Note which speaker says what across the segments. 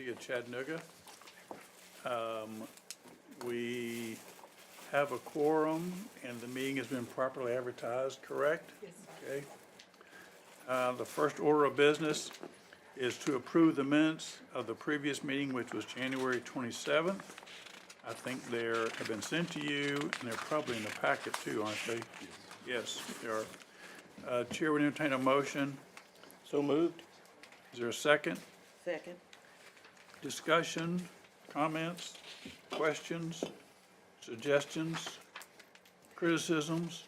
Speaker 1: of Chattanooga. We have a quorum and the meeting has been properly advertised, correct?
Speaker 2: Yes, sir.
Speaker 1: Okay. The first order of business is to approve the minutes of the previous meeting, which was January 27th. I think they have been sent to you, and they're probably in the packet too, aren't they? Yes, they are. Chair would entertain a motion.
Speaker 3: So moved.
Speaker 1: Is there a second?
Speaker 2: Second.
Speaker 1: Discussion, comments, questions, suggestions, criticisms?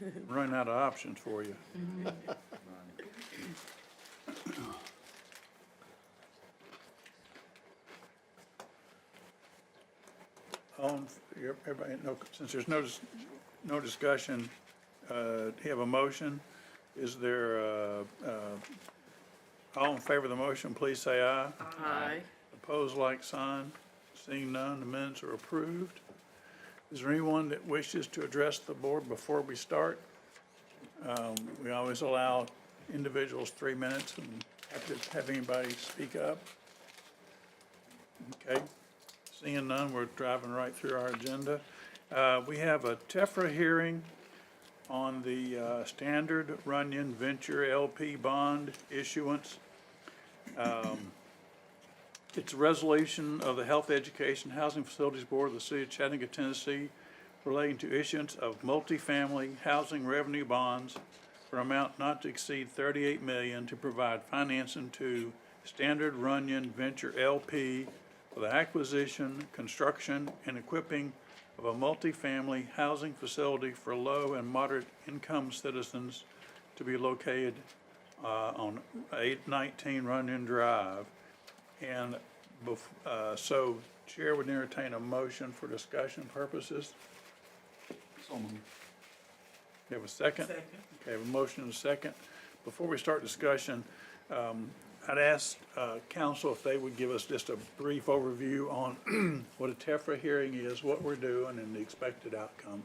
Speaker 1: I'm running out of options for you. Everybody, since there's no discussion, you have a motion. Is there, all in favor of the motion, please say aye.
Speaker 2: Aye.
Speaker 1: Opposed, like sign. Seeing none, the minutes are approved. Is there anyone that wishes to address the board before we start? We always allow individuals 3 minutes and have anybody speak up. Okay. Seeing none, we're driving right through our agenda. We have a TEFRA hearing on the Standard Runyon Venture LP bond issuance. It's a resolution of the Health Education Housing Facilities Board of the City of Chattanooga, Tennessee, relating to issuance of multifamily housing revenue bonds for an amount not to exceed $38 million to provide financing to Standard Runyon Venture LP for the acquisition, construction, and equipping of a multifamily housing facility for low and moderate income citizens to be located on 819 Runyon Drive. And so Chair would entertain a motion for discussion purposes.
Speaker 3: So moved.
Speaker 1: You have a second?
Speaker 2: Second.
Speaker 1: Okay, have a motion and a second. Before we start discussion, I'd ask council if they would give us just a brief overview on what a TEFRA hearing is, what we're doing, and the expected outcome.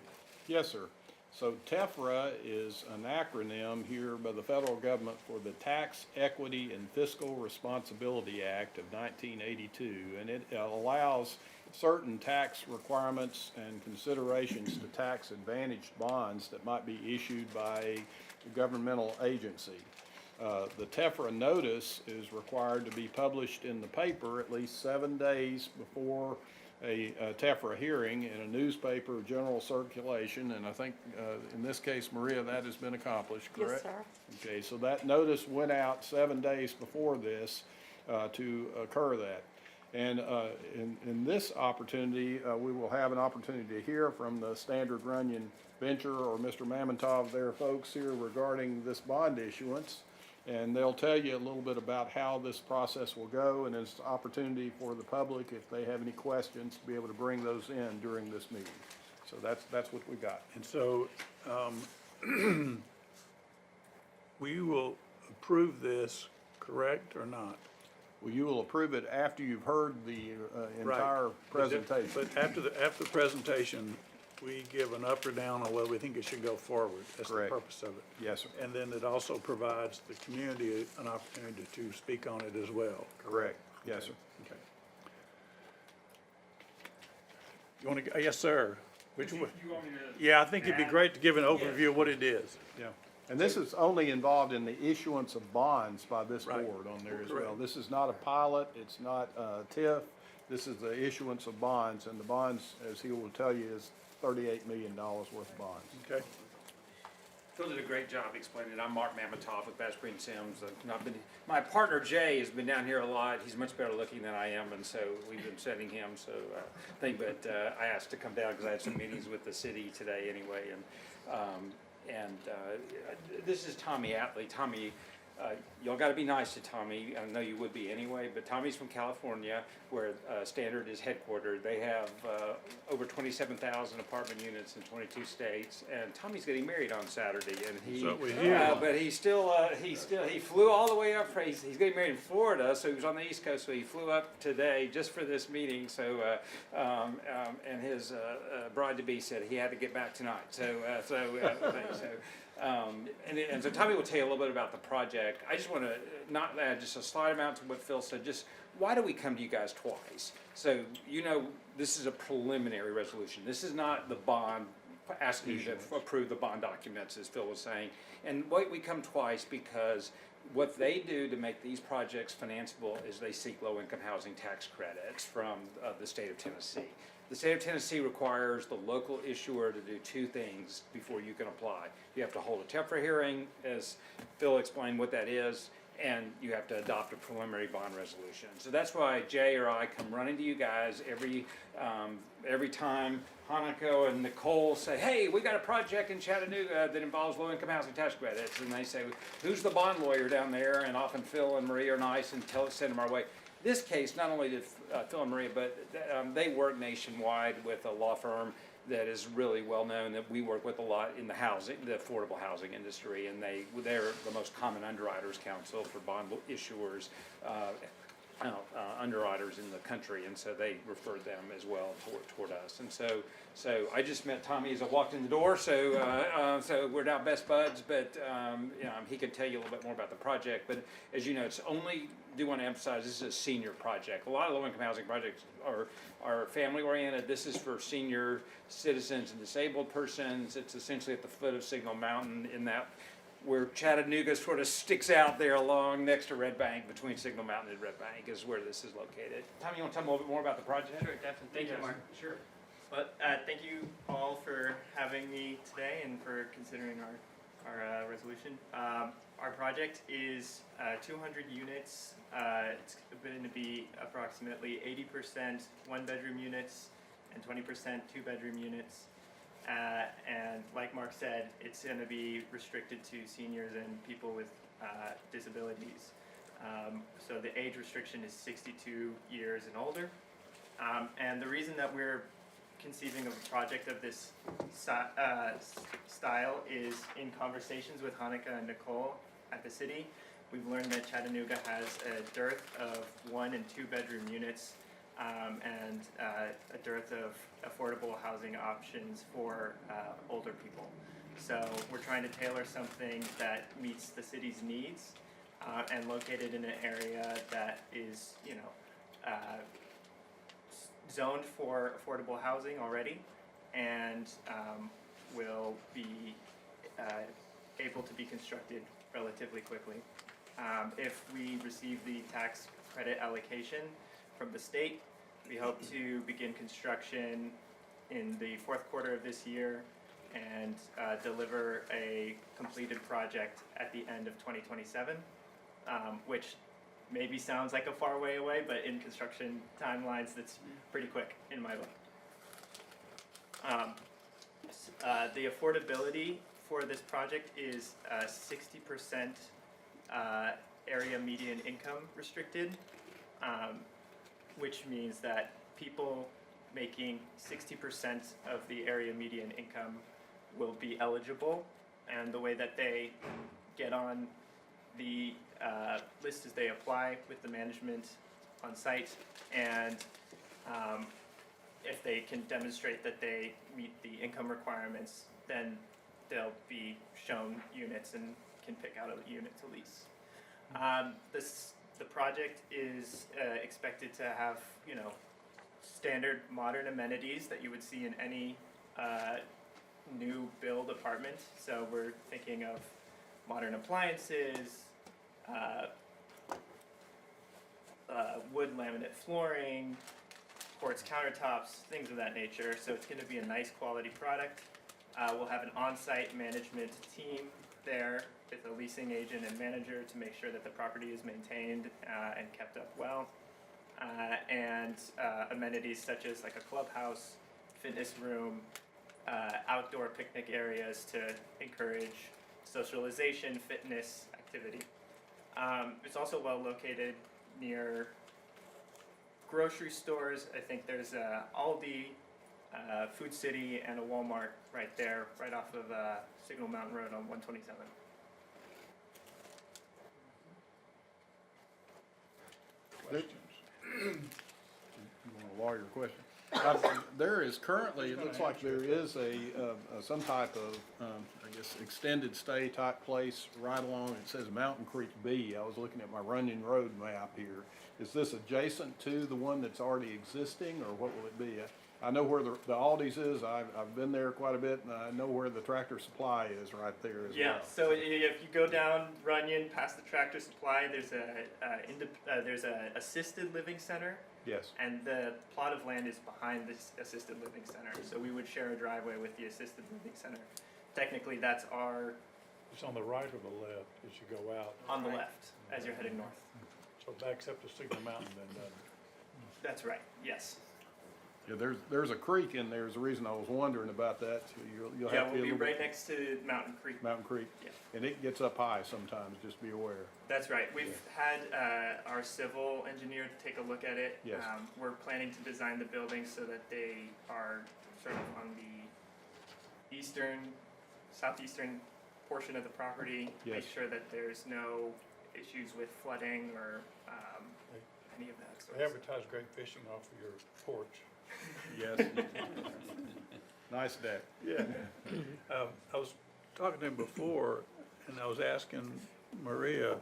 Speaker 3: Yes, sir. So TEFRA is an acronym here by the federal government for the Tax Equity and Fiscal Responsibility Act of 1982, and it allows certain tax requirements and considerations to tax advantaged bonds that might be issued by a governmental agency. The TEFRA notice is required to be published in the paper at least 7 days before a TEFRA hearing in a newspaper of general circulation, and I think in this case, Maria, that has been accomplished, correct?
Speaker 2: Yes, sir.
Speaker 3: Okay, so that notice went out 7 days before this to occur that. And in this opportunity, we will have an opportunity to hear from the Standard Runyon Venture or Mr. Mamontov, their folks here regarding this bond issuance. And they'll tell you a little bit about how this process will go, and it's an opportunity for the public, if they have any questions, to be able to bring those in during this meeting. So that's what we got.
Speaker 1: And so we will approve this, correct or not?
Speaker 3: Well, you will approve it after you've heard the entire presentation.
Speaker 1: But after the presentation, we give an up or down on whether we think it should go forward. That's
Speaker 3: Correct.
Speaker 1: the purpose of it.
Speaker 3: Yes, sir.
Speaker 1: And then it also provides the community an opportunity to speak on it as well.
Speaker 3: Correct. Yes, sir.
Speaker 1: Okay. You want to, yes, sir. Which one?
Speaker 4: You want me to?
Speaker 1: Yeah, I think it'd be great to give an overview of what it is.
Speaker 3: Yeah. And this is only involved in the issuance of bonds by this
Speaker 1: Right.
Speaker 3: board on there as
Speaker 1: Correct.
Speaker 3: well. This is not a pilot, it's not TIF, this is the issuance of bonds, and the bonds, as he will tell you, is $38 million worth of bonds.
Speaker 1: Okay.
Speaker 4: Phil did a great job explaining it. I'm Mark Mamontov with Bass Green Sims. My partner Jay has been down here a lot. He's much better looking than I am, and so we've been sending him. So I asked to come down because I had some meetings with the city today anyway. And this is Tommy Atley. Tommy, y'all got to be nice to Tommy. I know you would be anyway, but Tommy's from California, where Standard is headquartered. They have over 27,000 apartment units in 22 states, and Tommy's getting married on Saturday. And he,
Speaker 1: So we hear.
Speaker 4: but he flew all the way up. He's getting married in Florida, so he was on the East Coast. So he flew up today just for this meeting. So and his bride to be said he had to get back tonight. And so Tommy will tell you a little bit about the project. I just want to not add just a slight amount to what Phil said. Just why do we come to you guys twice? So this is a preliminary resolution. This is not the bond asking you to approve the bond documents, as Phil was saying. And we come twice because what they do to make these projects financeable is they seek low-income housing tax credits from the state of Tennessee. The state of Tennessee requires the local issuer to do two things before you can apply. You have to hold a TEFRA hearing, as Phil explained what that is, and you have to adopt a preliminary bond resolution. So that's why Jay or I come running to you guys every time Hanako and Nicole say, hey, we got a project in Chattanooga that involves low-income housing tax credits. And they say, who's the bond lawyer down there? And often Phil and Maria are nice and send them our way. This case, not only did Phil and Maria, but they work nationwide with a law firm that is really well known, that we work with a lot in the affordable housing industry, and they're the most common underwriters counsel for bond issuers, underwriters in the country, and so they referred them as well toward us. And so I just met Tommy as I walked in the door, so we're now best buds, but he can tell you a little bit more about the project. But as you know, do want to emphasize this is a senior project. A lot of low-income housing projects are family-oriented. This is for senior citizens and disabled persons. It's essentially at the foot of Signal Mountain, in that where Chattanooga sort of sticks out there along next to Red Bank, between Signal Mountain and Red Bank is where this is located. Tommy, you want to tell me a little bit more about the project?
Speaker 2: Sure, definitely. Thank you, Mark.
Speaker 4: Sure.
Speaker 2: But thank you all for having me today and for considering our resolution. Our project is 200 units. It's going to be approximately 80% one-bedroom units and 20% two-bedroom units. And like Mark said, it's going to be restricted to seniors and people with disabilities. So the age restriction is 62 years and older. And the reason that we're conceiving of a project of this style is in conversations with Hanukkah and Nicole at the city. We've learned that Chattanooga has a dearth of one and two bedroom units and a dearth of affordable housing options for older people. So we're trying to tailor something that meets the city's needs and located in an area that is, zoned for affordable housing already, and will be able to be constructed relatively quickly. If we receive the tax credit allocation from the state, we hope to begin construction in the fourth quarter of this year and deliver a completed project at the end of 2027, which maybe sounds like a far way away, but in construction timelines, that's pretty quick in my book. The affordability for this project is 60% area median income restricted, which means that people making 60% of the area median income will be eligible, and the way that they get on the list is they apply with the management on site, and if they can demonstrate that they meet the income requirements, then they'll be shown units and can pick out a unit to lease. The project is expected to have, standard modern amenities that you would see in any new build apartment. So we're thinking of modern appliances, wood laminate flooring, quartz countertops, things of that nature. So it's going to be a nice quality product. We'll have an on-site management team there with a leasing agent and manager to make sure that the property is maintained and kept up well. And amenities such as like a clubhouse, fitness room, outdoor picnic areas to encourage socialization, fitness, activity. It's also well located near grocery stores. I think there's a Aldi, Food City, and a Walmart right there, right off of Signal Mountain Road on 127.
Speaker 3: Questions? You want a lawyer question? There is currently, it looks like there is some type of, I guess, extended stay type place right along, it says Mountain Creek B. I was looking at my Runyon Road map here. Is this adjacent to the one that's already existing, or what will it be? I know where the Aldi's is, I've been there quite a bit, and I know where the Tractor Supply is right there as well.
Speaker 2: Yeah, so if you go down Runyon past the Tractor Supply, there's a assisted living center,
Speaker 3: Yes,
Speaker 2: and the plot of land is behind this assisted living center. So we would share a driveway with the assisted living center. Technically, that's our
Speaker 1: It's on the right or the left as you go out.
Speaker 2: on the left as you're heading north.
Speaker 1: So it backs up to Signal Mountain then, doesn't it?
Speaker 2: That's right. Yes.
Speaker 3: yeah, there's a creek in there, is the reason I was wondering about that, so you'll
Speaker 2: Yeah,
Speaker 3: have to
Speaker 2: we'll
Speaker 3: be a
Speaker 2: be
Speaker 3: little
Speaker 2: right
Speaker 3: bit.
Speaker 2: next to Mountain Creek.
Speaker 3: Mountain Creek.
Speaker 2: Yeah.
Speaker 3: And it gets up high sometimes, just be aware.
Speaker 2: That's right. We've had our civil engineer take a look at it.
Speaker 3: Yes.
Speaker 2: We're planning to design the buildings so that they are sort of on the southeastern portion of the property.
Speaker 3: Yes.
Speaker 2: Make sure that there's no issues with flooding or any of that sort
Speaker 1: They
Speaker 2: of stuff.
Speaker 1: advertise great fishing off of your porch.
Speaker 3: Yes. Nice deck.
Speaker 1: Yeah. I was talking to him before, and I was asking Maria,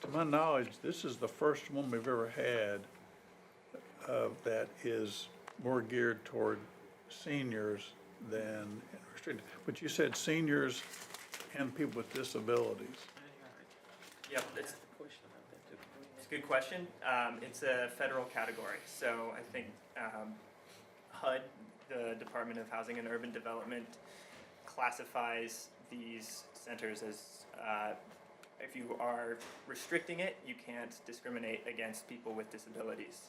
Speaker 1: to my knowledge, this is the first one we've ever had that is more geared toward seniors than restricted. But you said seniors and people with disabilities.
Speaker 2: Yep, it's a good question. It's a federal category, so I think HUD, the Department of Housing and Urban Development, classifies these centers as, if you are restricting it, you can't discriminate against people with disabilities.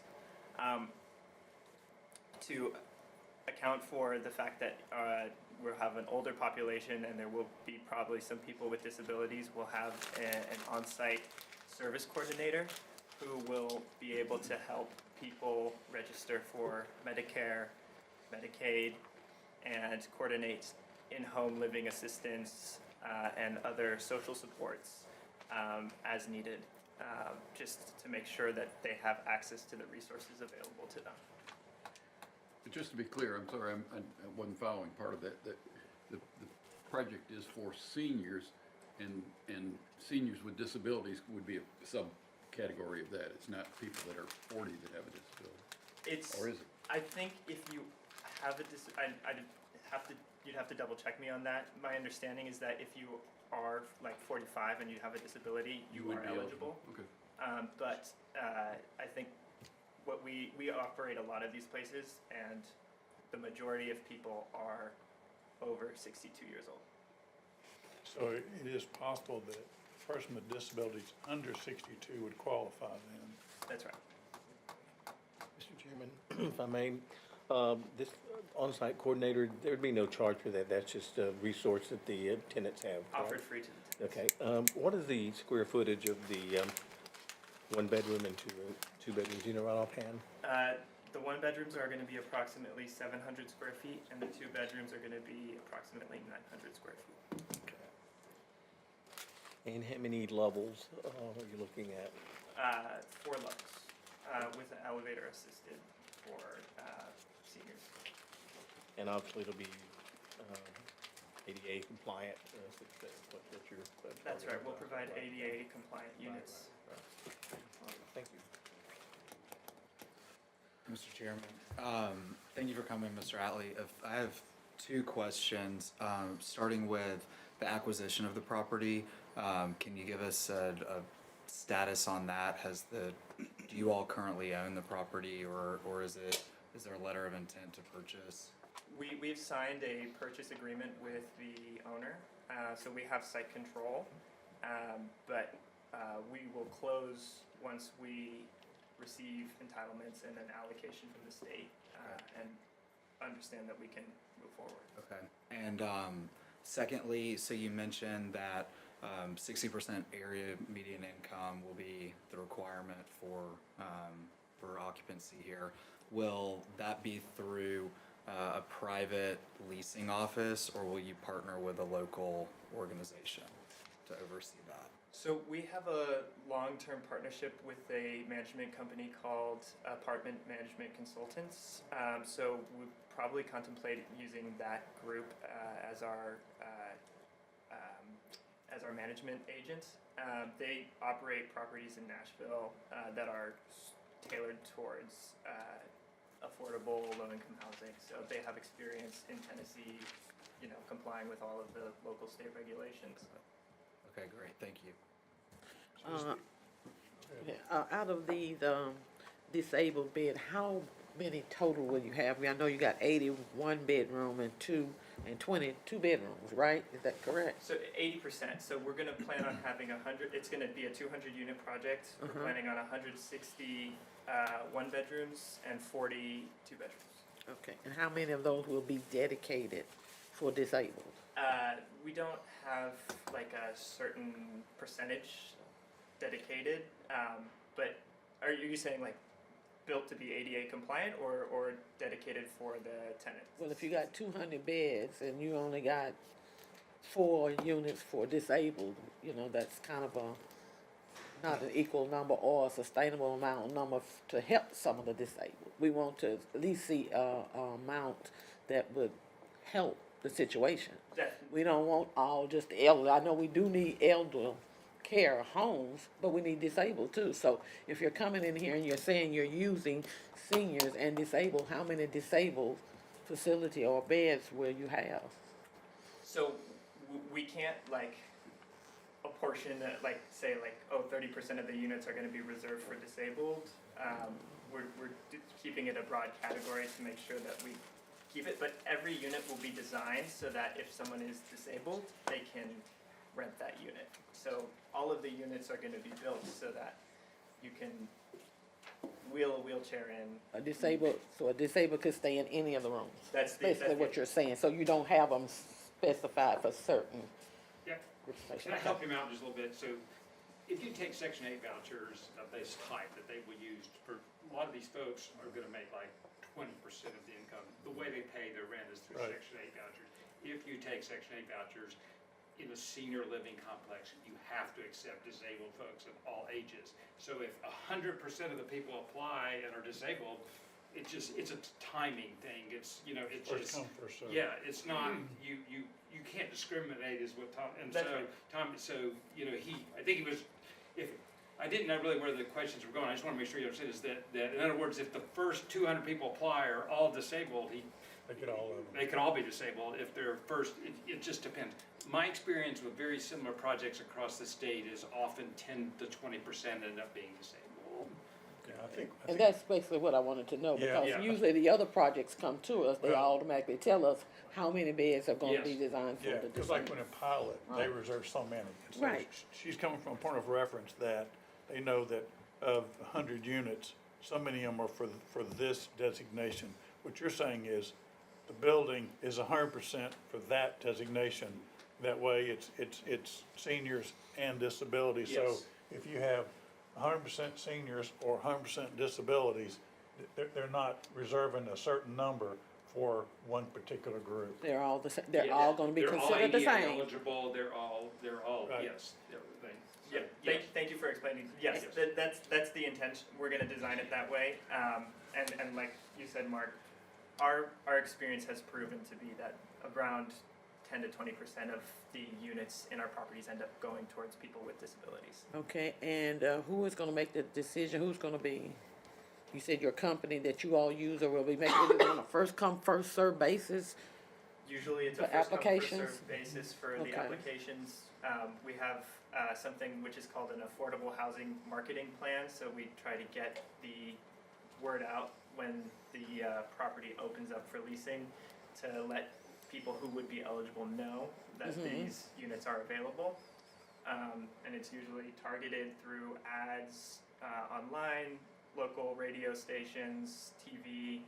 Speaker 2: To account for the fact that we'll have an older population and there will be probably some people with disabilities, we'll have an on-site service coordinator who will be able to help people register for Medicare, Medicaid, and coordinate in-home living assistance and other social supports as needed, just to make sure that they have access to the resources available to them.
Speaker 5: But just to be clear, I'm sorry, I wasn't following part of that, that the project is for seniors, and seniors with disabilities would be a subcategory of that. It's not people that are 40 that have a disability,
Speaker 2: It's,
Speaker 5: or is it?
Speaker 2: I think if you have you'd have to double check me on that. My understanding is that if you are like 45 and you have a disability, you
Speaker 5: would
Speaker 2: are
Speaker 5: be
Speaker 2: eligible.
Speaker 5: Okay.
Speaker 2: But I think what we operate a lot of these places, and the majority of people are over 62 years old.
Speaker 1: So it is possible that a person with disabilities under 62 would qualify then.
Speaker 2: That's right.
Speaker 6: Mr. Chairman, if I may, this on-site coordinator, there'd be no charge for that. That's just a resource that the tenants have. correct?
Speaker 2: Offered free to the tenants.
Speaker 6: Okay, what is the square footage of the one bedroom and two bedrooms, you know, right offhand?
Speaker 2: The one bedrooms are going to be approximately 700 square feet, and the two bedrooms are going to be approximately 900 square feet.
Speaker 6: And how many levels are you looking at?
Speaker 2: 4 levels, with an elevator assisted for seniors.
Speaker 6: And obviously it'll be ADA compliant, what you're.
Speaker 2: That's right, we'll provide ADA compliant units.
Speaker 6: Thank you.
Speaker 7: Mr. Chairman, thank you for coming, Mr. Atley. I have 2 questions, starting with the acquisition of the property. Can you give us a status on that? Do you all currently own the property, or is there a letter of intent to purchase?
Speaker 2: We've signed a purchase agreement with the owner, so we have site control, but we will close once we receive entitlements and an allocation from the state, and understand that we can move forward.
Speaker 7: Okay. And secondly, so you mentioned that 60% area median income will be the requirement for occupancy here. Will that be through a private leasing office, or will you partner with a local organization to oversee that?
Speaker 2: So we have a long-term partnership with a management company called Apartment Management Consultants. So we probably contemplate using that group as our management agent. They operate properties in Nashville that are tailored towards affordable low-income housing. So they have experience in Tennessee, complying with all of the local state regulations.
Speaker 7: Okay, great, thank you.
Speaker 8: Out of these disabled bed, how many total will you have? I mean, I know you got 81 bedroom and 22 bedrooms, right? Is that correct?
Speaker 2: So 80%. So we're going to plan on having 100. It's going to be a 200 unit project. We're planning on 160 one bedrooms and 40 two bedrooms.
Speaker 8: Okay, and how many of those will be dedicated for disabled?
Speaker 2: We don't have like a certain percentage dedicated, but are you saying like built to be ADA compliant or dedicated for the tenants?
Speaker 8: Well, if you got 200 beds and you only got 4 units for disabled, that's kind of not an equal number or a sustainable number to help some of the disabled. We want to at least see a amount that would help the situation.
Speaker 2: Definitely.
Speaker 8: We don't want all just the elderly. I know we do need elder care homes, but we need disabled too. So if you're coming in here and you're saying you're using seniors and disabled, how many disabled facility or beds will you have?
Speaker 2: So we can't like apportion like say like 30% of the units are going to be reserved for disabled. We're keeping it a broad category to make sure that we keep it, but every unit will be designed so that if someone is disabled, they can rent that unit. So all of the units are going to be built so that you can wheel a wheelchair in.
Speaker 8: A disabled could stay in any of the rooms.
Speaker 2: That's
Speaker 8: Basically
Speaker 2: the-
Speaker 8: what you're saying. So you don't have them specified for certain.
Speaker 4: Yeah.
Speaker 8: group space.
Speaker 4: Can I help him out just a little bit? So if you take Section 8 vouchers of this type that they will use for, a lot of these folks are gonna make like 20% of the income. The way they pay their rent is through
Speaker 1: Right.
Speaker 4: Section 8 vouchers. If you take Section 8 vouchers in a senior living complex, you have to accept disabled folks of all ages. So if 100% of the people apply and are disabled, it's a timing thing. It's, it's
Speaker 1: First
Speaker 4: just.
Speaker 1: come, first served.
Speaker 4: Yeah, it's not, you can't discriminate is what Tom, and so,
Speaker 2: That's right.
Speaker 4: Tom, so, I think he was, I didn't know really where the questions were going, I just wanna make sure you understand is that, in other words, if the first 200 people apply are all disabled,
Speaker 1: They get all of them.
Speaker 4: they could all be disabled if they're first, it just depends. My experience with very similar projects across the state is often 10 to 20% end up being disabled.
Speaker 1: Yeah, I think.
Speaker 8: And that's basically what I wanted to know,
Speaker 1: Yeah.
Speaker 8: because
Speaker 4: Yeah.
Speaker 8: usually the other projects come to us, they
Speaker 1: Well-
Speaker 8: automatically tell us how many beds are gonna be
Speaker 4: Yes.
Speaker 8: designed for
Speaker 1: Yeah,
Speaker 8: the
Speaker 1: because like
Speaker 8: disabled.
Speaker 1: when a pilot, they
Speaker 8: Right.
Speaker 1: reserve so many. And so
Speaker 8: Right.
Speaker 1: She's coming from a point of reference that they know that of 100 units, so many of them are for this designation. What you're saying is the building is 100% for that designation. That way it's seniors and disabilities. So
Speaker 4: Yes.
Speaker 1: if you have 100% seniors or 100% disabilities, they're not reserving a certain number for one particular group.
Speaker 8: They're all the same, they're
Speaker 4: Yeah.
Speaker 8: all gonna be
Speaker 4: They're all
Speaker 8: considered the
Speaker 4: ADA
Speaker 8: same.
Speaker 4: eligible, they're all,
Speaker 1: Right.
Speaker 4: yes, everything.
Speaker 2: Yeah, thank you for explaining. Yes,
Speaker 4: Yes.
Speaker 2: that's the intention. We're gonna design it that way. And like you said, Mark, our experience has proven to be that around 10 to 20% of the units in our properties end up going towards people with disabilities.
Speaker 8: Okay, and who is gonna make the decision, who's gonna be, you said your company that you all use or will be making it on a first come, first served basis?
Speaker 2: Usually it's a
Speaker 8: For
Speaker 2: first come, first
Speaker 8: applications?
Speaker 2: served basis for
Speaker 8: Okay.
Speaker 2: the applications. We have something which is called an affordable housing marketing plan, so we try to get the word out when the property opens up for leasing to let people who would be eligible know that these units are available. And it's usually targeted through ads online, local radio stations, TV,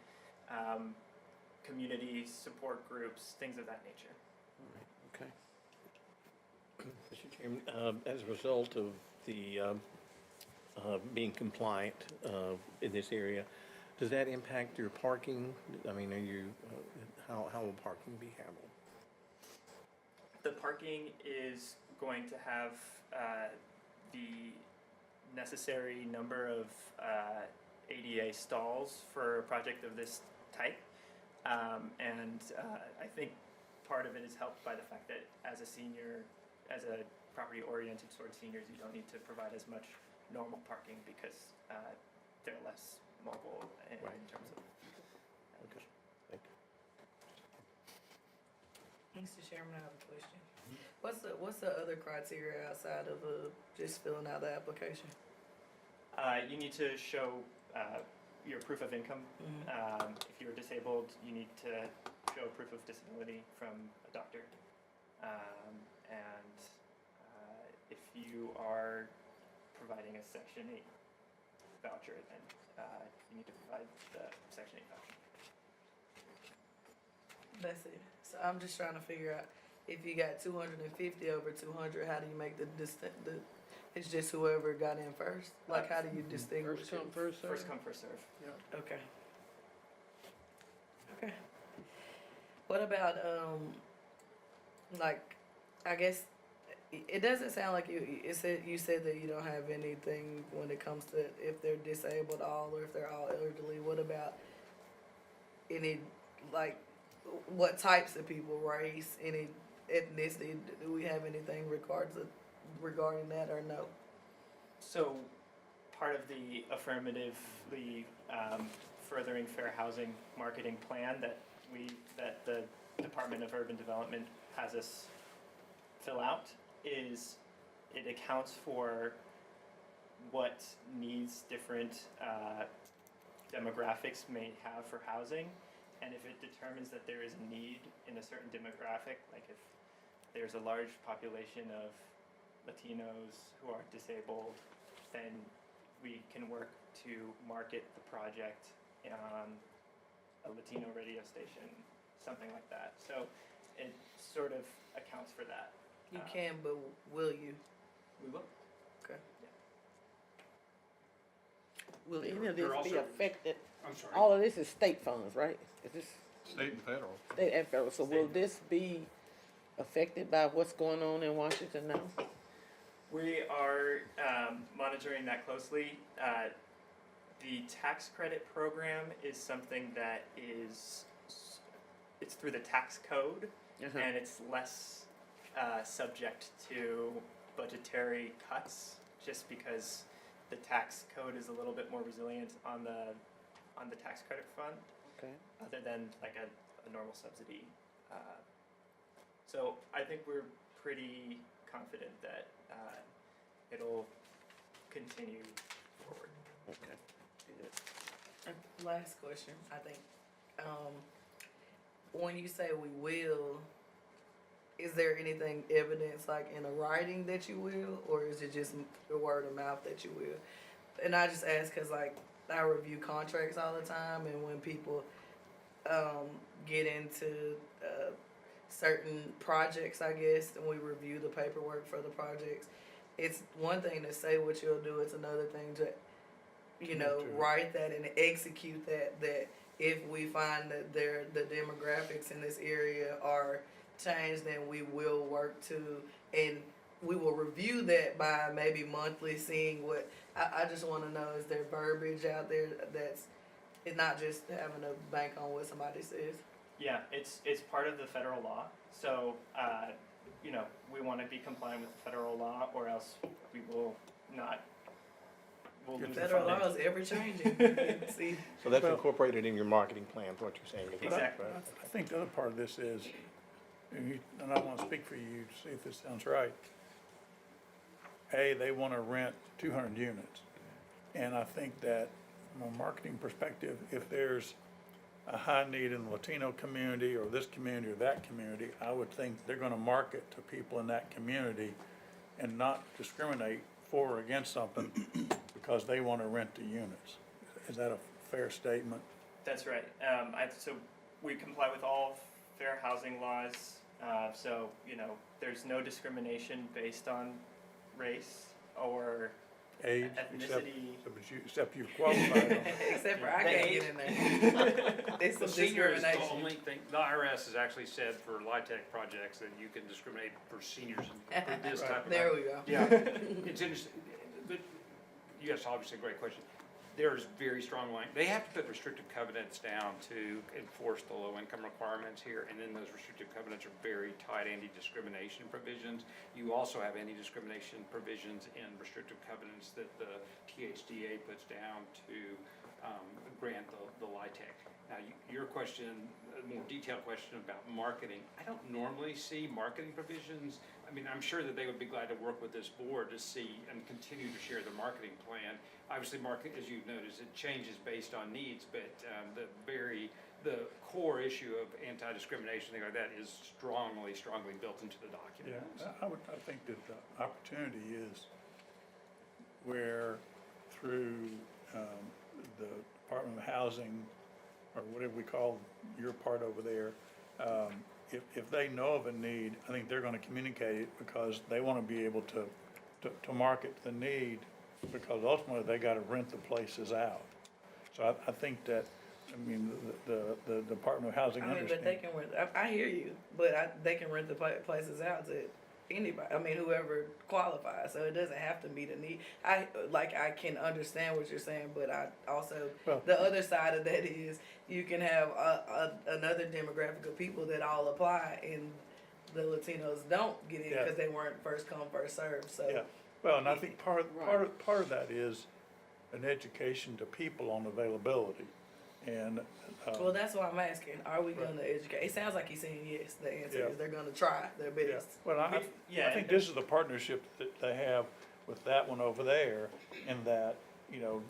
Speaker 2: community support groups, things of that nature.
Speaker 8: Okay.
Speaker 6: Mr. Chairman, as a result of the being compliant in this area, does that impact your parking? I mean, are you, how will parking be handled?
Speaker 2: The parking is going to have the necessary number of ADA stalls for a project of this type. I think part of it is helped by the fact that as a senior, as a property oriented towards seniors, you don't need to provide as much normal parking because they're less mobile in terms of.
Speaker 6: Okay, thank you.
Speaker 9: Mr. Chairman, I have a question. What's the other criteria outside of just filling out the application?
Speaker 2: You need to show your proof of income. If you're disabled, you need to show proof of disability from a doctor. If you are providing a Section 8 voucher, then you need to provide the Section 8 voucher.
Speaker 9: That's it. So I'm just trying to figure out, if you got 250 over 200, how do you make the it's just whoever got in first? Like, how do you distinguish?
Speaker 3: First come, first served.
Speaker 2: First come, first serve.
Speaker 9: Okay. Okay. What about, like, I guess, it doesn't sound like you said that you don't have anything when it comes to if they're disabled all or if they're all elderly. What about any, like, what types of people, race, any ethnicity? Do we have anything regarding that or no?
Speaker 2: So, part of the affirmatively furthering fair housing marketing plan that the Department of Urban Development has us fill out is it accounts for what needs different demographics may have for housing, and if it determines that there is a need in a certain demographic, like if there's a large population of Latinos who are disabled, then we can work to market the project on a Latino radio station, something like that. So it sort of accounts for that.
Speaker 9: You can, but will you?
Speaker 2: We will.
Speaker 9: Okay.
Speaker 8: Will any of
Speaker 4: They're
Speaker 8: this be
Speaker 4: also-
Speaker 8: affected?
Speaker 4: I'm sorry.
Speaker 8: All of this is state funds, right? Is this
Speaker 3: State and federal.
Speaker 8: state and federal? So will this be affected by what's going on in Washington now?
Speaker 2: We are monitoring that closely. The tax credit program is something that it's through the tax code,
Speaker 8: Uh-huh.
Speaker 2: and it's less subject to budgetary cuts, just because the tax code is a little bit more resilient on the tax credit fund,
Speaker 8: Okay.
Speaker 2: other than like a normal subsidy. So I think we're pretty confident that it'll continue forward.
Speaker 8: Okay.
Speaker 9: Last question, I think. When you say we will, is there anything evidence like in a writing that you will, or is it just the word of mouth that you will? And I just ask because like I review contracts all the time, and when people get into certain projects, I guess, and we review the paperwork for the projects, it's one thing to say what you'll do, it's another thing to write that and execute that if we find that the demographics in this area are changed, then we will work to, and we will review that by maybe monthly, seeing what, I just wanna know, is there verbiage out there that's, it's not just having to bank on what somebody says?
Speaker 2: Yeah, it's part of the federal law, so, we wanna be compliant with the federal law, or else we will not, we'll lose the
Speaker 9: Federal
Speaker 2: funding.
Speaker 9: law is ever changing, see?
Speaker 6: So that's
Speaker 1: Well-
Speaker 6: incorporated in your marketing plan, is what you're saying? is that
Speaker 2: Exactly.
Speaker 6: right?
Speaker 1: I think the other part of this is, and I want to speak for you to see if this sounds right. They want to rent 200 units. And I think that from a marketing perspective, if there's a high need in the Latino community or this community or that community, I would think they're going to market to people in that community and not discriminate for or against something because they want to rent the units. Is that a fair statement?
Speaker 2: That's right. So we comply with all fair housing laws. So, there's no discrimination based on race or
Speaker 1: age,
Speaker 2: Ethnicity.
Speaker 1: except you've qualified.
Speaker 9: Except for I
Speaker 2: The
Speaker 9: can't
Speaker 2: age-
Speaker 9: get in there. It's
Speaker 4: The
Speaker 9: some
Speaker 4: senior is the
Speaker 9: discrimination.
Speaker 4: only thing, the IRS has actually said for LIHTC projects that you can discriminate for seniors and for this type of.
Speaker 9: There we go.
Speaker 4: Yeah, it's interesting, but you asked obviously a great question. There's very strong line, they have to put restrictive covenants down to enforce the low income requirements here, and then those restrictive covenants are very tight anti-discrimination provisions. You also have anti-discrimination provisions in restrictive covenants that the THDA puts down to, grant the LIHTC. Now, your question, a more detailed question about marketing, I don't normally see marketing provisions. I mean, I'm sure that they would be glad to work with this board to see and continue to share the marketing plan. Obviously, market, as you've noticed, it changes based on needs, but the core issue of anti-discrimination, thing like that, is strongly built into the document.
Speaker 1: Yeah, I think that the opportunity is where through, the Department of Housing, or whatever we call your part over there, if they know of a need, I think they're gonna communicate it because they wanna be able to market the need, because ultimately they gotta rent the places out. So I think that, I mean, the Department of Housing
Speaker 9: I mean, but they
Speaker 1: understands.
Speaker 9: can rent, I hear you, but they can rent the places out to anybody, I mean, whoever qualifies, so it doesn't have to meet a need. I can understand what you're saying, but I also,
Speaker 1: Well-
Speaker 9: the other side of that is, you can have another demographic of people that all apply, and the Latinos don't get in,
Speaker 1: Yeah.
Speaker 9: cause they weren't first come, first served, so.
Speaker 1: Yeah, well, and I think part of that is an education to people on availability, and,
Speaker 9: Well, that's why I'm asking, are we gonna educate? It sounds like he's saying yes, the answer
Speaker 1: Yeah.
Speaker 9: is they're gonna try their
Speaker 1: yeah,
Speaker 9: best.
Speaker 1: well, I
Speaker 2: Yeah,
Speaker 1: think this is the partnership that they have with that one over there, in that, you know,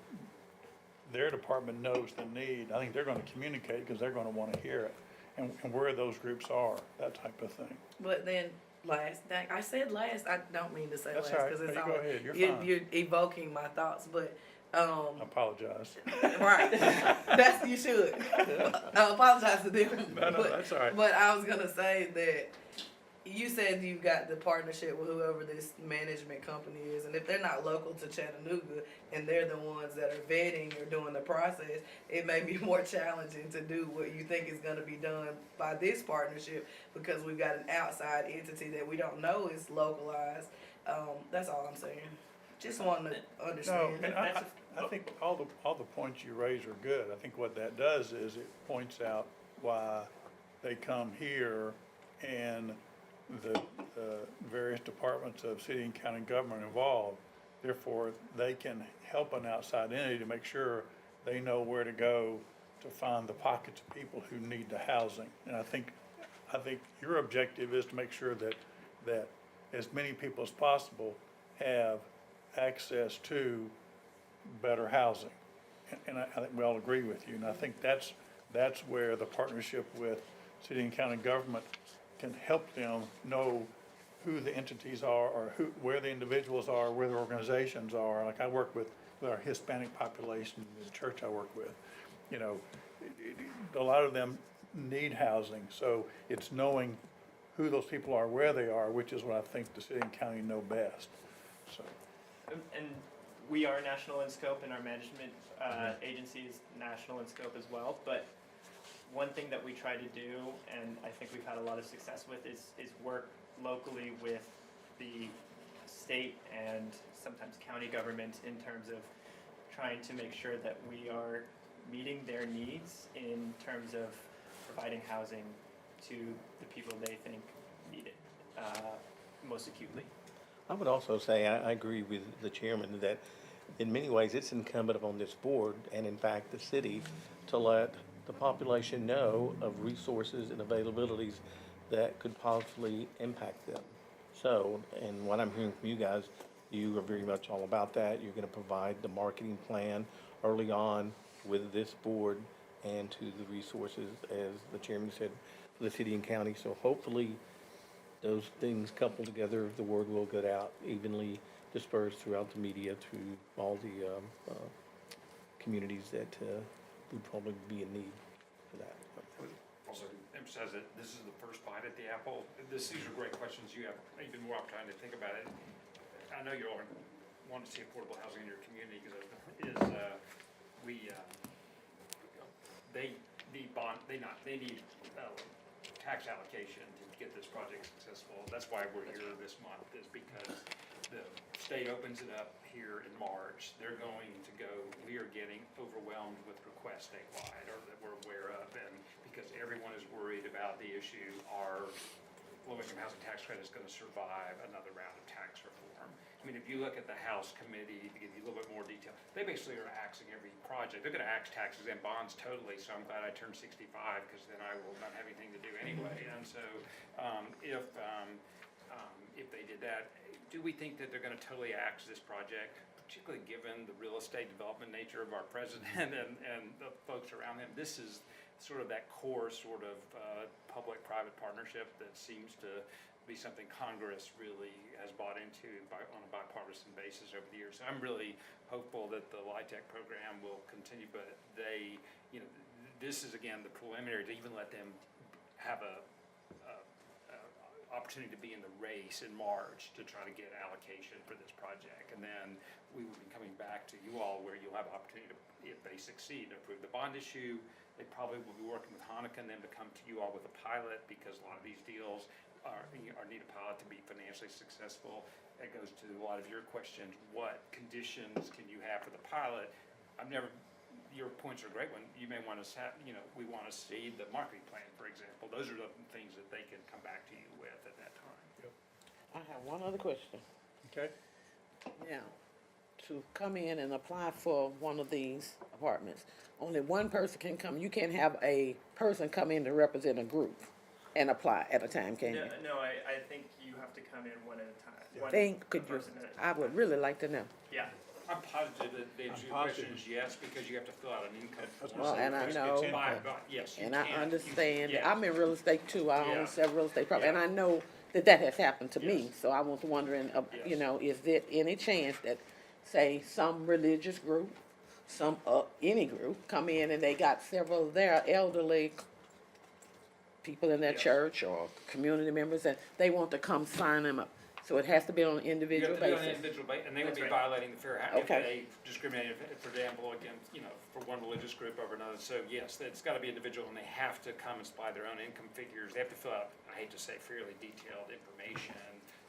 Speaker 1: their department knows the need. I think they're gonna communicate, because they're gonna wanna hear it, and where those groups are, that type of thing.
Speaker 9: But then I said last, I don't mean to say
Speaker 1: That's
Speaker 9: last,
Speaker 1: all right.
Speaker 9: cause it's
Speaker 1: No,
Speaker 9: all.
Speaker 1: you go ahead. You're fine.
Speaker 9: You're evoking my thoughts, but,
Speaker 1: I apologize.
Speaker 9: right, that's, you should. I apologize to them.
Speaker 1: No,
Speaker 9: but-
Speaker 1: that's all right.
Speaker 9: But I was gonna say that you said you got the partnership with whoever this management company is, and if they're not local to Chattanooga and they're the ones that are vetting or doing the process, it may be more challenging to do what you think is gonna be done by this partnership, because we've got an outside entity that we don't know is localized. That's all I'm saying. Just wanting to
Speaker 1: No,
Speaker 9: understand.
Speaker 1: and I think all the points you raise are good. I think what that does is it points out why they come here, and the various departments of city and county government involved. Therefore, they can help an outside entity to make sure they know where to go to find the pockets of people who need the housing. And I think your objective is to make sure that as many people as possible have access to better housing. And I think we all agree with you, and I think that's where the partnership with city and county government can help them know who the entities are, or where the individuals are, where the organizations are. Like, I work with our Hispanic population, the church I work with, you know, a lot of them need housing, so it's knowing who those people are, where they are, which is what I think the city and county know best, so.
Speaker 2: And we are national in scope, and our management agency is national in scope as well. But one thing that we try to do, and I think we've had a lot of success with, is work locally with the state and sometimes county government in terms of trying to make sure that we are meeting their needs in terms of providing housing to the people they think need it most acutely.
Speaker 6: I would also say, I agree with the chairman that in many ways, it's incumbent upon this board and in fact the city to let the population know of resources and availabilities that could possibly impact them. So, and what I'm hearing from you guys, you are very much all about that. You're gonna provide the marketing plan early on with this board and to the resources, as the chairman said, for the city and county. So hopefully, those things coupled together, the word will get out evenly dispersed throughout the media to all the communities that would probably be in need for that.
Speaker 4: Also emphasize that this is the first bite at the apple. These are great questions. You have even more time to think about it. I know you aren't want to see affordable housing in your community, because they need tax allocation to get this project successful. That's why we're here this month, is because the state opens it up here in March. We are getting overwhelmed with requests statewide, or that we're aware of, and because everyone is worried about the issue, our low-income housing tax credit is gonna survive another round of tax reform. I mean, if you look at the House committee, to give you a little bit more detail, they basically are axing every project. They're gonna axe taxes and bonds totally, so I'm glad I turned 65, because then I will not have anything to do anyway. And so, if they did that, do we think that they're gonna totally axe this project? Particularly given the real estate development nature of our president and the folks around him. This is sort of that core sort of public-private partnership that seems to be something Congress really has bought into on a bipartisan basis over the years. So I'm really hopeful that the LIHTC program will continue, but this is again the preliminary to even let them have a opportunity to be in the race in March to try to get allocation for this project. And then we will be coming back to you all where you'll have opportunity to, if they succeed, approve the bond issue. They probably will be working with Hanukkah and then to come to you all with a pilot, because a lot of these deals need a pilot to be financially successful. That goes to a lot of your questions. What conditions can you have for the pilot? Your points are a great one. You may want to we want to see the marketing plan, for example. Those are the things that they can come back to you with at that time.
Speaker 8: I have one other question.
Speaker 1: Okay?
Speaker 8: Now, to come in and apply for one of these apartments, only one person can come. You can't have a person come in to represent a group and apply at a time, can you?
Speaker 2: No, I think you have to come in one at a time.
Speaker 8: Could you,
Speaker 2: person at a
Speaker 8: I would really like to know.
Speaker 2: Yeah.
Speaker 4: I'm positive that the answer to your question is yes, because you have to fill out an income form.
Speaker 8: Well, and I know,
Speaker 4: Yes, you
Speaker 8: and I
Speaker 4: can.
Speaker 8: understand,
Speaker 4: Yeah.
Speaker 8: I'm in real estate too, I
Speaker 4: Yeah.
Speaker 8: own several real estate properties, and
Speaker 4: Yeah.
Speaker 8: I know that has happened to me,
Speaker 4: Yes.
Speaker 8: so I was wondering,
Speaker 4: Yes.
Speaker 8: is there any chance that, say, some religious group, any group, come in and they got several of their elderly people in their
Speaker 4: Yes.
Speaker 8: church or community members, and they want to come sign them up? So it has to be on an
Speaker 4: You
Speaker 8: individual
Speaker 4: have to do it on an
Speaker 8: basis?
Speaker 4: individual basis, and they would
Speaker 2: That's
Speaker 4: be
Speaker 2: right.
Speaker 4: violating the fair housing if
Speaker 8: Okay.
Speaker 4: they discriminated, for example, against, for one religious group over another. So yes, it's gotta be individual, and they have to come and supply their own income figures. They have to fill out, I hate to say, fairly detailed information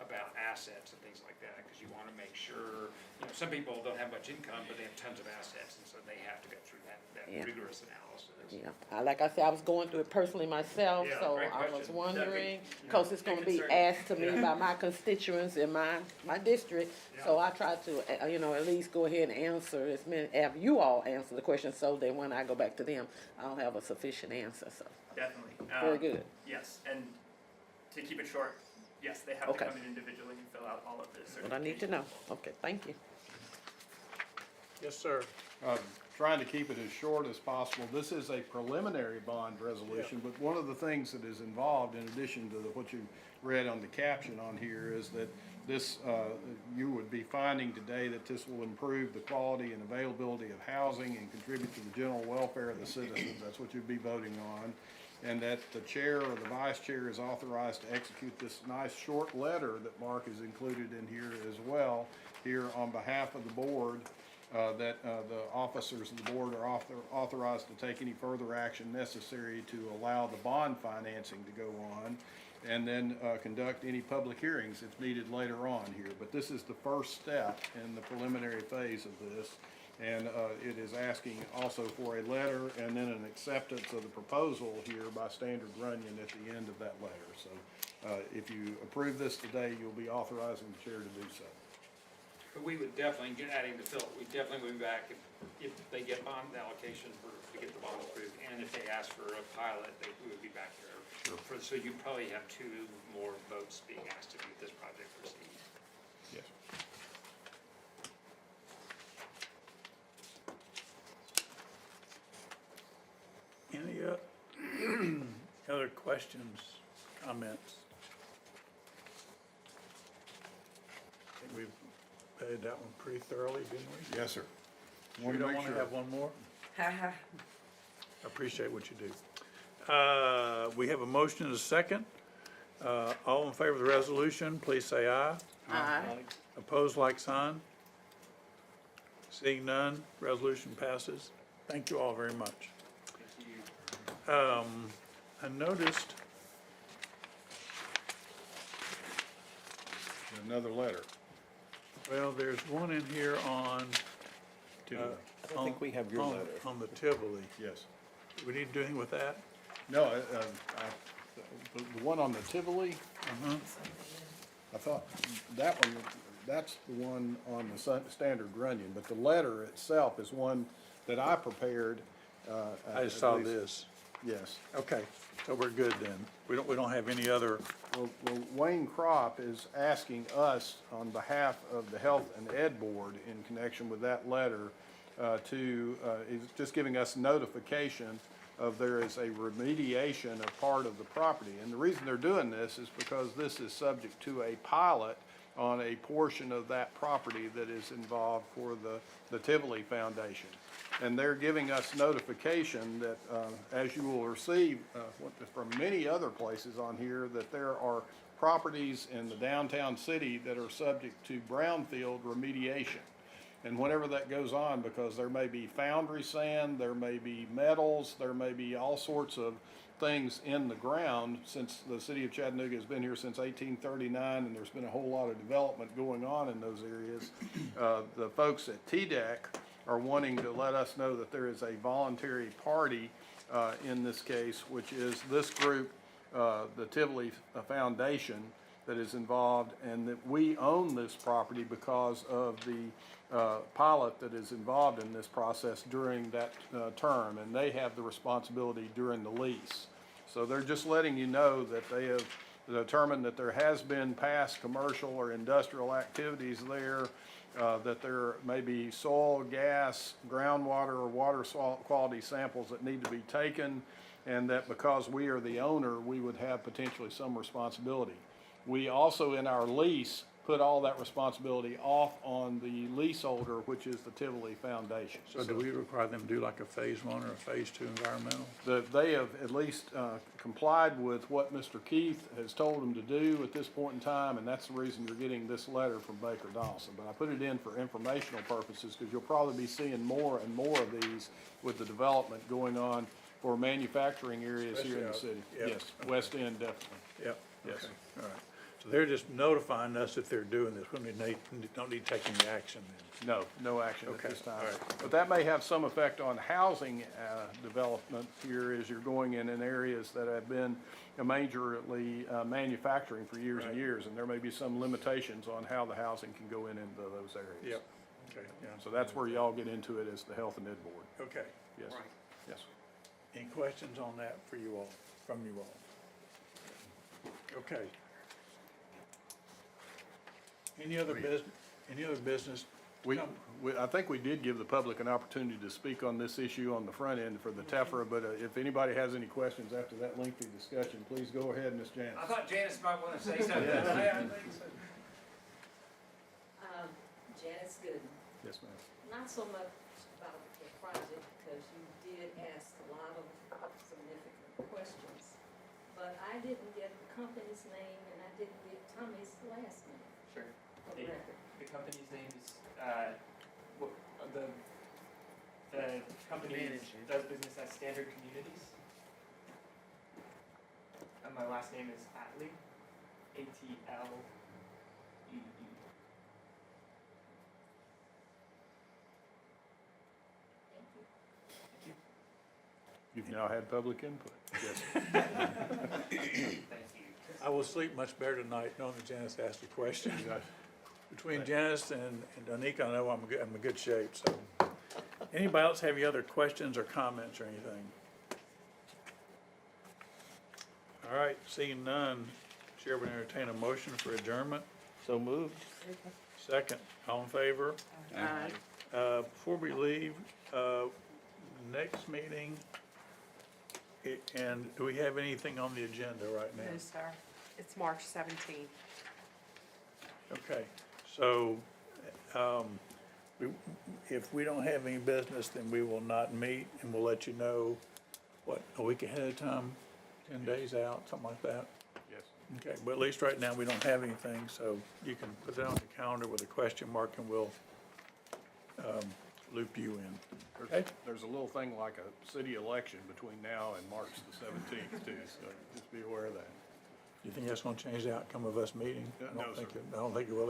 Speaker 4: about assets and things like that, because you wanna make sure, some people don't have much income, but they have tons of assets, and so they have to go through that
Speaker 8: Yeah.
Speaker 4: rigorous analysis.
Speaker 8: Yeah, like I said, I was going through it personally myself,
Speaker 4: Yeah,
Speaker 8: so
Speaker 4: great
Speaker 8: I was
Speaker 4: question.
Speaker 8: wondering,
Speaker 2: That'd be,
Speaker 8: because it's gonna be
Speaker 2: concern.
Speaker 8: asked to me by my constituents in my district, so I tried to, at least go ahead and answer have you all answer the question, so that when I go back to them, I don't have a sufficient answer, so,
Speaker 2: Definitely.
Speaker 8: very good.
Speaker 2: Yes, and to keep it short, yes, they have to
Speaker 8: Okay.
Speaker 2: come in individually and fill out all of this.
Speaker 8: What I need to know, okay, thank you.
Speaker 1: Yes, sir.
Speaker 3: Trying to keep it as short as possible. This is a preliminary bond resolution, but one of the things that is involved, in addition to what you read on the caption on here, is that this, you would be finding today that this will improve the quality and availability of housing and contribute to the general welfare of the citizens. That's what you'd be voting on. And that the chair or the vice chair is authorized to execute this nice short letter that Mark has included in here as well, here on behalf of the board, that the officers of the board are authorized to take any further action necessary to allow the bond financing to go on, and then conduct any public hearings if needed later on here. But this is the first step in the preliminary phase of this, and it is asking also for a letter and then an acceptance of the proposal here by Standard Runyon at the end of that letter. So if you approve this today, you'll be authorizing the chair to do so.
Speaker 4: But we would definitely, adding to Phil, we definitely would be back if they get bond allocation to get the bond approved, and if they ask for a pilot, we would be back here. So you probably have 2 more votes being asked to get this project proceed.
Speaker 3: Yes.
Speaker 1: Any other questions, comments? I think we've vetted that one pretty thoroughly, didn't we?
Speaker 3: Yes, sir.
Speaker 1: We
Speaker 3: Wanted to
Speaker 1: don't
Speaker 3: make
Speaker 1: want to
Speaker 3: sure.
Speaker 1: have one more?
Speaker 9: Ha ha.
Speaker 1: I appreciate what you do. We have a motion and a second. All in favor of the resolution, please say aye.
Speaker 8: Aye.
Speaker 1: Opposed, like sign. Seeing none, resolution passes. Thank you all very much.
Speaker 2: Thank you.
Speaker 1: I noticed,
Speaker 3: Another letter.
Speaker 1: well, there's one in here on.
Speaker 6: I don't think we have your
Speaker 1: on-
Speaker 6: letter.
Speaker 1: On the Tivoli.
Speaker 3: Yes.
Speaker 1: Do we need to do anything with that?
Speaker 3: No, the one on the Tivoli, I thought that one, that's the one on the standard Grunion, but the letter itself is one that I prepared.
Speaker 1: I just
Speaker 3: at
Speaker 1: saw
Speaker 3: least-
Speaker 1: this.
Speaker 3: Yes.
Speaker 1: Okay, so we're good then. We don't have any other,
Speaker 3: Well, Wayne Crop is asking us on behalf of the Health and Ed Board in connection with that letter is just giving us notification of there is a remediation of part of the property. And the reason they're doing this is because this is subject to a pilot on a portion of that property that is involved for the Tivoli Foundation. And they're giving us notification that, as you will receive from many other places on here, that there are properties in the downtown city that are subject to brownfield remediation. And whenever that goes on, because there may be foundry sand, there may be metals, there may be all sorts of things in the ground, since the city of Chattanooga has been here since 1839, and there's been a whole lot of development going on in those areas. The folks at TDEC are wanting to let us know that there is a voluntary party in this case, which is this group, the Tivoli Foundation, that is involved, and that we own this property because of the pilot that is involved in this process during that term, and they have the responsibility during the lease. So they're just letting you know that they have determined that there has been past commercial or industrial activities there, that there may be soil, gas, groundwater, or water quality samples that need to be taken, and that because we are the owner, we would have potentially some responsibility. We also, in our lease, put all that responsibility off on the leaseholder, which is the Tivoli Foundation.
Speaker 1: so do we require them to do like a phase 1 or a phase 2 environmental?
Speaker 3: They have at least complied with what Mr. Keith has told them to do at this point in time, and that's the reason you're getting this letter from Baker Donaldson. But I put it in for informational purposes, because you'll probably be seeing more and more of these with the development going on for manufacturing areas here in the
Speaker 1: Especially
Speaker 3: city.
Speaker 1: out- yep,
Speaker 3: Yes,
Speaker 1: okay.
Speaker 3: West End definitely.
Speaker 1: Yep.
Speaker 3: Yes.
Speaker 1: Okay, all right. So they're just notifying us that they're doing this, when they don't need to take any action then?
Speaker 3: No, no action at
Speaker 1: Okay,
Speaker 3: this time.
Speaker 1: all right.
Speaker 3: But that may have some effect on housing development here as you're going in areas that have been majorly manufacturing for years and
Speaker 1: Right.
Speaker 3: years, and there may be some limitations on how the housing can go into those areas.
Speaker 1: Yep, okay, yeah.
Speaker 3: So that's where y'all get into it as the Health and Ed Board.
Speaker 1: Okay.
Speaker 3: Yes,
Speaker 4: Right.
Speaker 3: yes.
Speaker 1: Any questions on that for you all, from you all? Okay. Any other business?
Speaker 3: I think we did give the public an opportunity to speak on this issue on the front end for the TEFRA, but if anybody has any questions after that lengthy discussion, please go ahead, Ms. Janice.
Speaker 4: I thought Janice might want to say something.
Speaker 10: Janice Gooden,
Speaker 3: Yes, ma'am.
Speaker 10: not so much about the project, because you did ask a lot of significant questions, but I didn't get the company's name and I didn't get Tommy's last name
Speaker 2: Sure.
Speaker 10: for the record.
Speaker 2: The company's name is, the company does business as Standard Communities. And my last name is Atley, A-T-L-E-E.
Speaker 10: Thank you.
Speaker 3: You've now had public input. Yes.
Speaker 2: Thank you.
Speaker 1: I will sleep much better tonight knowing that Janice asked a question. Between Janice and Danica, I know I'm in good shape, so. Anybody else have any other questions or comments or anything? All right, seeing none, Chair would entertain a motion for adjournment.
Speaker 6: So moved.
Speaker 1: Second, all in favor? Before we leave, next meeting, and do we have anything on the agenda right now?
Speaker 11: No, sir. It's March 17th.
Speaker 1: Okay, so, if we don't have any business, then we will not meet, and we'll let you know, what, a week ahead of time, 10 days out, something like that?
Speaker 3: Yes.
Speaker 1: Okay, but at least right now, we don't have anything, so you can put that on the calendar with a question mark, and we'll loop you in.
Speaker 3: There's a little thing like a city election between now and March the 17th too, so just be aware of that.
Speaker 1: You think that's gonna change the outcome of us meeting?
Speaker 3: No, sir.
Speaker 1: I don't think it will